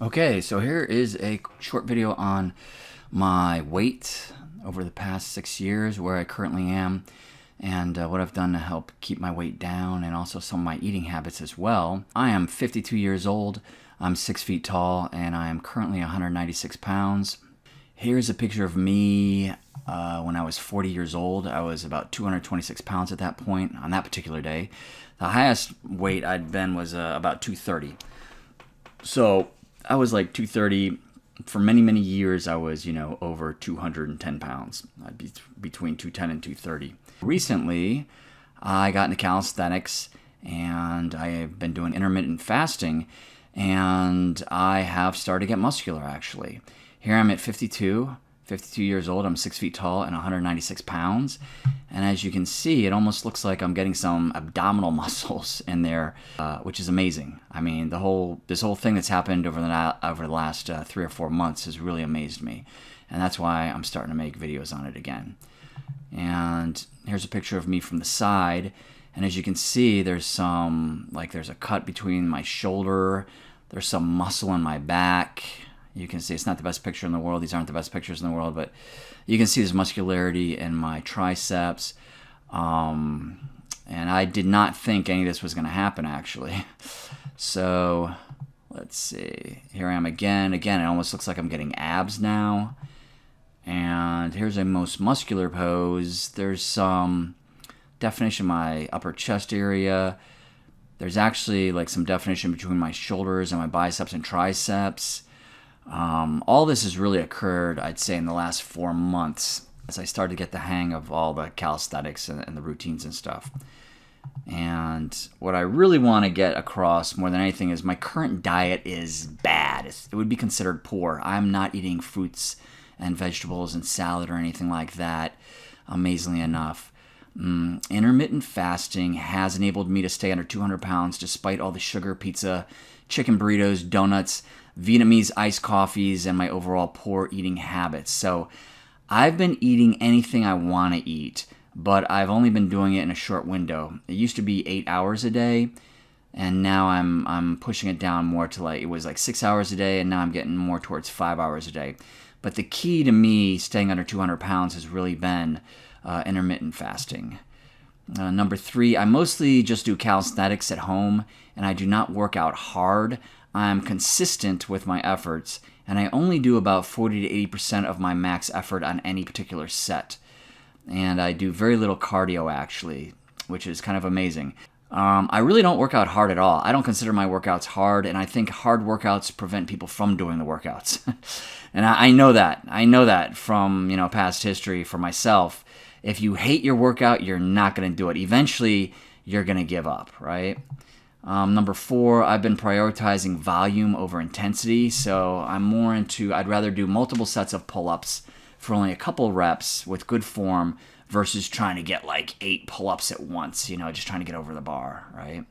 Okay, so here is a short video on my weight over the past 6 years, where I currently am, and what I've done to help keep my weight down, and also some of my eating habits as well. I am 52 years old, I'm 6 feet tall, and I am currently 196 pounds. Here's a picture of me when I was 40 years old. I was about 226 pounds at that point on that particular day. The highest weight I'd been was about 230. So I was like 230 for many, many years. I was, over 210 pounds. I'd be between 210 and 230. Recently, I got into calisthenics, and I have been doing intermittent fasting, and I have started to get muscular, actually. Here I'm at 52 years old. I'm 6 feet tall and 196 pounds. And as you can see, it almost looks like I'm getting some abdominal muscles in there, which is amazing. I mean, this whole thing that's happened over the last 3 or 4 months has really amazed me. And that's why I'm starting to make videos on it again. And here's a picture of me from the side. And as you can see, there's a cut between my shoulder. There's some muscle in my back. You can see it's not the best picture in the world. These aren't the best pictures in the world, but you can see there's muscularity in my triceps. And I did not think any of this was going to happen, actually. So let's see. Here I am again. Again, it almost looks like I'm getting abs now. And here's a most muscular pose. There's some definition in my upper chest area. There's actually like some definition between my shoulders and my biceps and triceps. All this has really occurred, I'd say, in the last 4 months as I started to get the hang of all the calisthenics and the routines and stuff. And what I really want to get across more than anything is my current diet is bad. It would be considered poor. I'm not eating fruits and vegetables and salad or anything like that, amazingly enough. Intermittent fasting has enabled me to stay under 200 pounds despite all the sugar, pizza, chicken burritos, donuts, Vietnamese iced coffees, and my overall poor eating habits. So I've been eating anything I want to eat, but I've only been doing it in a short window. It used to be 8 hours a day, and now I'm pushing it down more to it was like 6 hours a day, and now I'm getting more towards 5 hours a day. But the key to me staying under 200 pounds has really been intermittent fasting. Number 3, I mostly just do calisthenics at home, and I do not work out hard. I'm consistent with my efforts, and I only do about 40 to 80% of my max effort on any particular set. And I do very little cardio, actually, which is kind of amazing. I really don't work out hard at all. I don't consider my workouts hard, and I think hard workouts prevent people from doing the workouts. And I know that. I know that from past history for myself. If you hate your workout, you're not going to do it. Eventually, you're going to give up, right? Number 4, I've been prioritizing volume over intensity. So I'd rather do multiple sets of pull-ups for only a couple reps with good form versus trying to get like 8 pull-ups at once, just trying to get over the bar, right?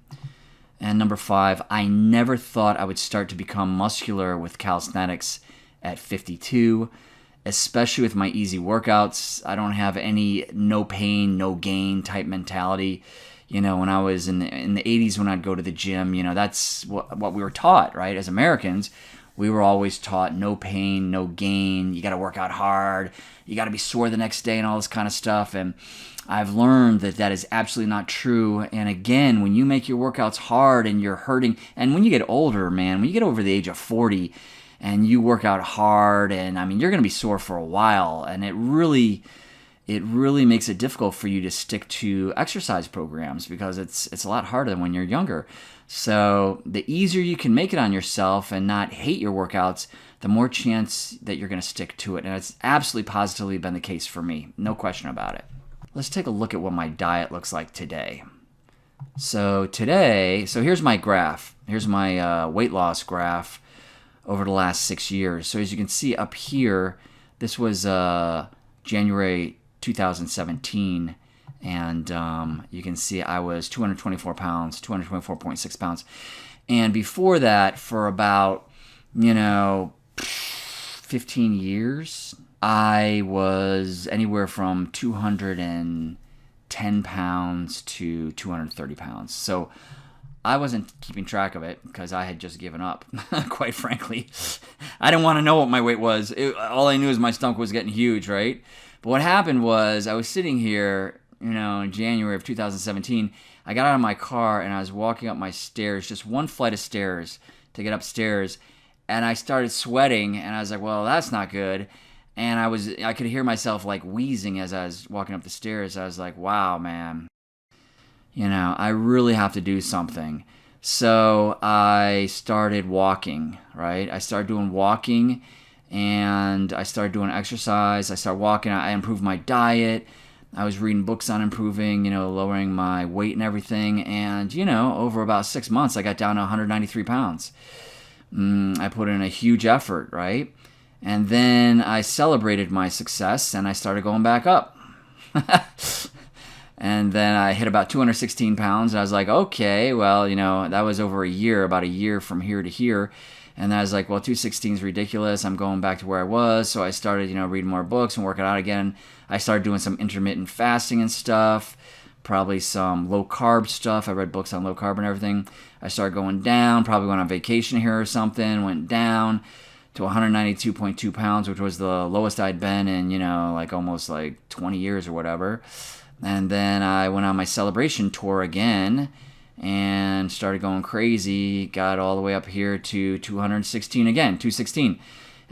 And number 5, I never thought I would start to become muscular with calisthenics at 52, especially with my easy workouts. I don't have any no pain, no gain type mentality. When I was in the 80s, when I'd go to the gym, that's what we were taught, right? As Americans, we were always taught no pain, no gain. You got to work out hard. You got to be sore the next day and all this kind of stuff. And I've learned that is absolutely not true. And again, when you make your workouts hard and you're hurting, and when you get older, man, when you get over the age of 40 and you work out hard, and you're going to be sore for a while, and it really makes it difficult for you to stick to exercise programs because it's a lot harder than when you're younger. So the easier you can make it on yourself and not hate your workouts, the more chance that you're going to stick to it. And it's absolutely positively been the case for me. No question about it. Let's take a look at what my diet looks like today. So here's my graph. Here's my weight loss graph over the last 6 years. So as you can see up here, this was January 2017, and you can see I was 224 pounds, 224.6 pounds. And before that, for about 15 years, I was anywhere from 210 pounds to 230 pounds. So I wasn't keeping track of it because I had just given up, quite frankly. I didn't want to know what my weight was. All I knew is my stomach was getting huge, right? But what happened was I was sitting here, in January of 2017. I got out of my car and I was walking up my stairs, just one flight of stairs to get upstairs, and I started sweating, and I was like, well, that's not good. And I could hear myself like wheezing as I was walking up the stairs. I was like, wow, man. I really have to do something. So I started walking, right? I started doing walking and I started doing exercise. I started walking. I improved my diet. I was reading books on improving, lowering my weight and everything. And, over about 6 months, I got down to 193 pounds. I put in a huge effort, right? And then I celebrated my success and I started going back up. And then I hit about 216 pounds. And I was like, okay, well, that was over a year, about a year from here to here. And I was like, well, 216 is ridiculous. I'm going back to where I was. So I started, reading more books and working out again. I started doing some intermittent fasting and stuff, probably some low carb stuff. I read books on low carb and everything. I started going down, probably went on vacation here or something, went down to 192.2 pounds, which was the lowest I'd been in, almost 20 years or whatever. And then I went on my celebration tour again and started going crazy, got all the way up here to 216 again, 216.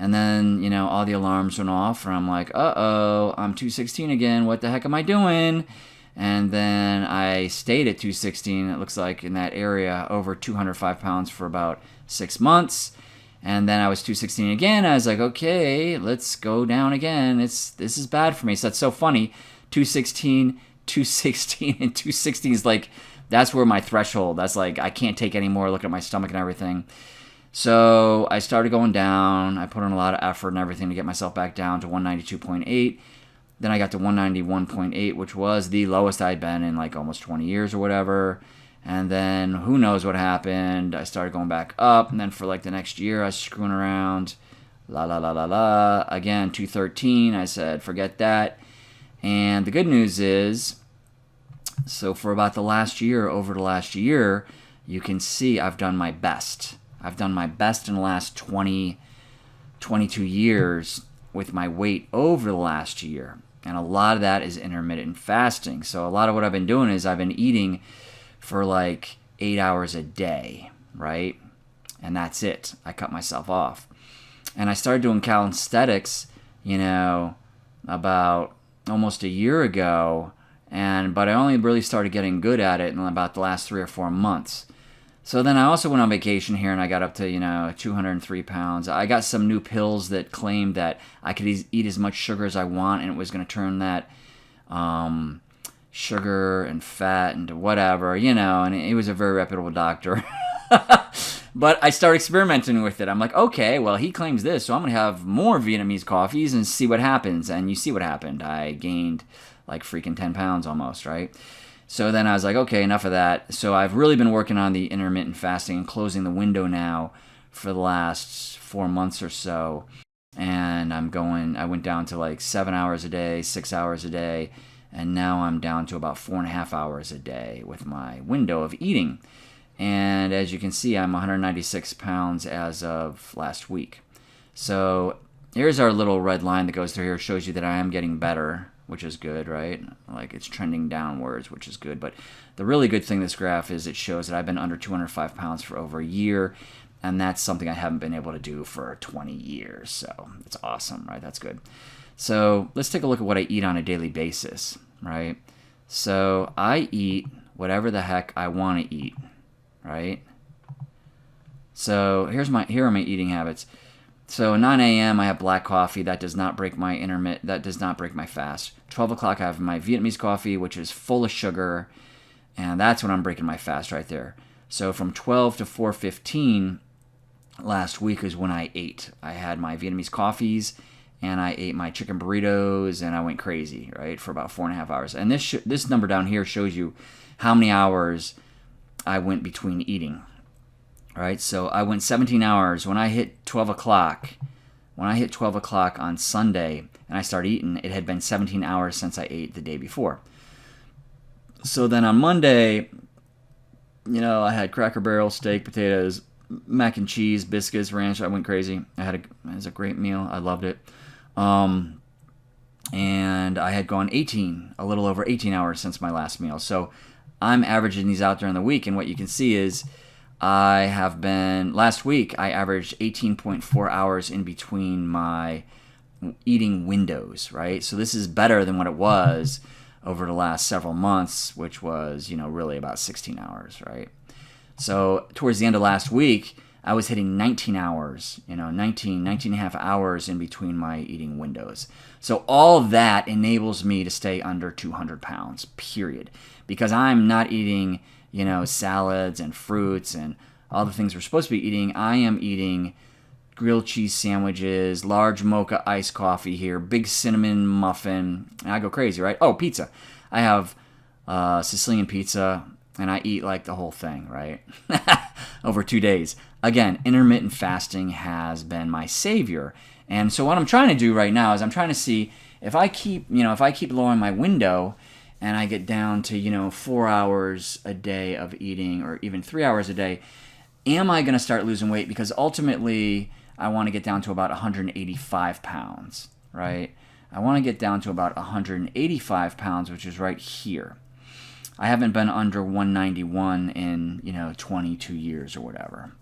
And then, all the alarms went off and I'm like, uh-oh, I'm 216 again. What the heck am I doing? And then I stayed at 216, it looks like, in that area, over 205 pounds for about 6 months. And then I was 216 again. I was like, okay, let's go down again. This is bad for me. So that's so funny. 216, 216, and 216 is that's where my threshold. That's I can't take any more. Look at my stomach and everything. So I started going down. I put in a lot of effort and everything to get myself back down to 192.8. Then I got to 191.8, which was the lowest I'd been in almost 20 years or whatever. And then who knows what happened. I started going back up. And then for the next year, I was screwing around. La, la, la, la, la. Again, 213. I said, forget that. And the good news is, so for about over the last year, you can see I've done my best. I've done my best in the last 22 years with my weight over the last year. And a lot of that is intermittent fasting. So a lot of what I've been doing is I've been eating for 8 hours a day, right? And that's it. I cut myself off. And I started doing calisthenics, about almost a year ago, but I only really started getting good at it in about the last 3 or 4 months. So then I also went on vacation here and I got up to 203 pounds. I got some new pills that claimed that I could eat as much sugar as I want and it was going to turn that sugar and fat into whatever, and he was a very reputable doctor. But I started experimenting with it. I'm like, okay, well, he claims this, so I'm going to have more Vietnamese coffees and see what happens. And you see what happened. I gained freaking 10 pounds almost, right? So then I was like, okay, enough of that. So I've really been working on the intermittent fasting and closing the window now for the last 4 months or so. And I went down to 7 hours a day, 6 hours a day. And now I'm down to about 4.5 hours a day with my window of eating. And as you can see, I'm 196 pounds as of last week. So here's our little red line that goes through here. It shows you that I am getting better, which is good, right? It's trending downwards, which is good. But the really good thing this graph is it shows that I've been under 205 pounds for over a year. And that's something I haven't been able to do for 20 years. So it's awesome, right? That's good. So let's take a look at what I eat on a daily basis, right? So I eat whatever the heck I want to eat, right? So here are my eating habits. So 9 a.m. I have black coffee. That does not break my That does not break my fast. 12 o'clock I have my Vietnamese coffee, which is full of sugar, and that's when I'm breaking my fast right there. So from 12 to 4:15 last week is when I ate. I had my Vietnamese coffees, and I ate my chicken burritos, and I went crazy, right, for about 4.5 hours. And this number down here shows you how many hours I went between eating, right? So I went 17 hours. When I hit 12 o'clock on Sunday and I started eating, it had been 17 hours since I ate the day before. So then on Monday, You know, I had Cracker Barrel, steak, potatoes, mac and cheese, biscuits, ranch. I went crazy. It was a great meal. I loved it. And I had gone a little over 18 hours since my last meal. So I'm averaging these out during the week, and what you can see is last week I averaged 18.4 hours in between my eating windows, right? So this is better than what it was over the last several months, which was, really about 16 hours, right? So towards the end of last week, I was hitting 19 hours, 19 and a half hours in between my eating windows. So all of that enables me to stay under 200 pounds, period. Because I'm not eating, salads and fruits and all the things we're supposed to be eating. I am eating grilled cheese sandwiches, large mocha iced coffee here, big cinnamon muffin. And I go crazy, right? Oh, pizza. I have Sicilian pizza, and I eat like the whole thing, right? Over 2 days. Again, intermittent fasting has been my savior. And so what I'm trying to do right now is I'm trying to see if I keep lowering my window and I get down to, 4 hours a day of eating, or even 3 hours a day, am I going to start losing weight? Because ultimately, I want to get down to about 185 pounds, right? I want to get down to about 185 pounds, which is right here. I haven't been under 191 in, 22 years or whatever.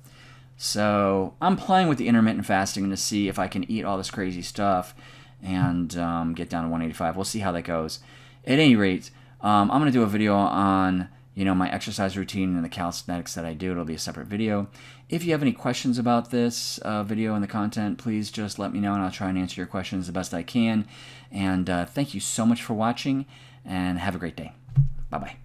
So I'm playing with the intermittent fasting to see if I can eat all this crazy stuff and get down to 185. We'll see how that goes. At any rate, I'm going to do a video on my exercise routine and the calisthenics that I do. It'll be a separate video. If you have any questions about this video and the content, please just let me know, and I'll try and answer your questions the best I can. And thank you so much for watching, and have a great day. Bye-bye.